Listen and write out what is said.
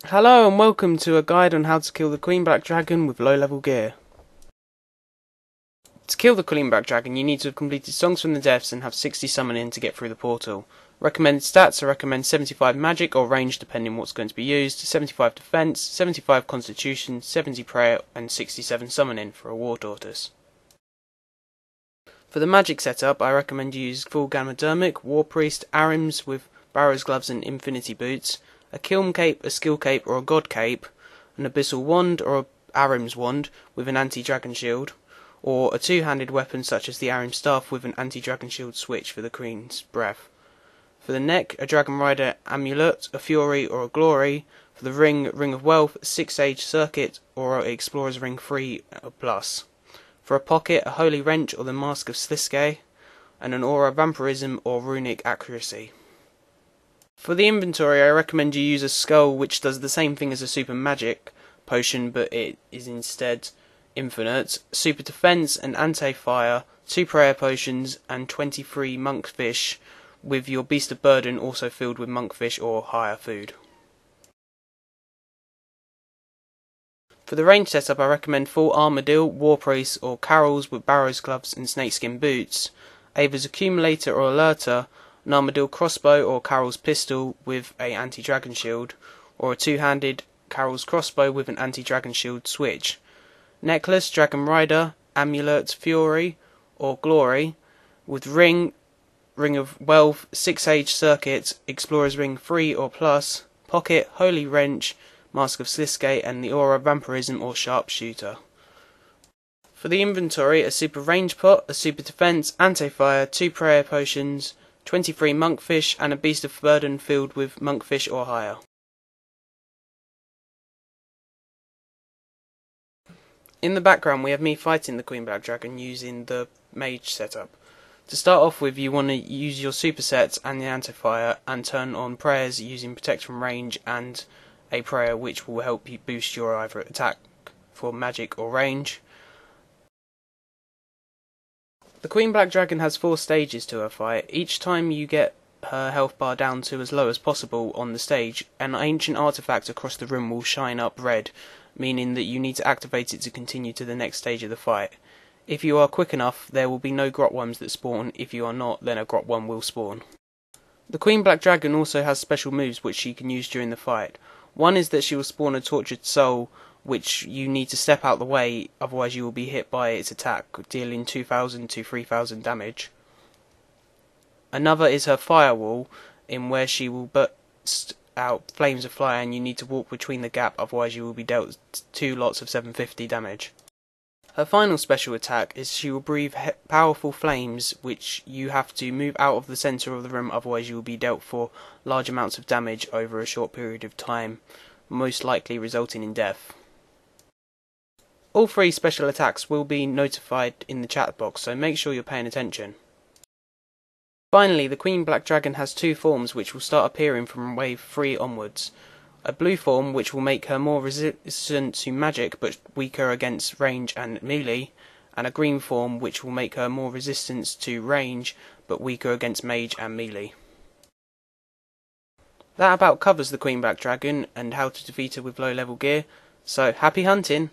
Hello and welcome to a guide on how to kill the Queen Black Dragon with low level gear. To kill the Queen Black Dragon you need to have completed Songs from the Depths and have 60 summoning to get through the portal. Recommended stats: I recommend 75 magic or range depending what's going to be used, 75 defense, 75 constitution, 70 prayer and 67 summoning for a war tortoise. For the magic setup I recommend you use full Gammadermic, War Priest, Arims with Barrow's gloves and Infinity boots, a Kiln cape, a Skill cape or a God cape, an Abyssal wand or a Arim's wand with an anti-dragon shield, or a two-handed weapon such as the Arim staff with an anti-dragon shield switch for the Queen's breath. For the neck, a Dragon Rider amulet, a Fury or a Glory. For the ring, Ring of Wealth, a Six-Age Circuit or a Explorer's Ring 3 plus. For a pocket, a Holy Wrench or the Mask of Sliske, and an Aura Vampirism or Runic Accuracy. For the inventory I recommend you use a skull which does the same thing as a super magic potion but it is instead infinite, super defense and anti-fire, 2 prayer potions and 23 monkfish with your beast of burden also filled with monkfish or higher food. For the range setup I recommend full Armadillo, War Priest or Carol's with Barrow's gloves and snakeskin boots, Ava's accumulator or alerter, an Armadillo crossbow or Carol's pistol with a anti-dragon shield, or a two-handed Carol's crossbow with an anti-dragon shield switch. Necklace, Dragon Rider, amulet, Fury or Glory, with ring, Ring of Wealth, 6-Age Circuit, Explorer's Ring 3 or plus, pocket, Holy Wrench, Mask of Sliske and the Aura Vampirism or Sharpshooter. For the inventory, a super range pot, a super defense, anti-fire, 2 prayer potions, 23 monkfish and a beast of burden filled with monkfish or higher. In the background we have me fighting the Queen Black Dragon using the mage setup. To start off with you want to use your supersets and the anti-fire and turn on prayers using protect from range and a prayer which will help you boost your either attack for magic or range. The Queen Black Dragon has 4 stages to her fight. Each time you get her health bar down to as low as possible on the stage, an ancient artifact across the room will shine up red, meaning that you need to activate it to continue to the next stage of the fight. If you are quick enough, there will be no grot worms that spawn. If you are not, then a grot worm will spawn. The Queen Black Dragon also has special moves which she can use during the fight. One is that she will spawn a tortured soul, which you need to step out the way, otherwise you will be hit by its attack, dealing 2,000 to 3,000 damage. Another is her firewall, in where she will burst out flames of fire and you need to walk between the gap, otherwise you will be dealt 2 lots of 750 damage. Her final special attack is she will breathe powerful flames which you have to move out of the centre of the room, otherwise you will be dealt for large amounts of damage over a short period of time, most likely resulting in death. All 3 special attacks will be notified in the chat box, so make sure you're paying attention. Finally, the Queen Black Dragon has 2 forms which will start appearing from wave 3 onwards. A blue form which will make her more resistant to magic but weaker against range and melee, and a green form which will make her more resistant to range but weaker against mage and melee. That about covers the Queen Black Dragon and how to defeat her with low level gear, so happy hunting!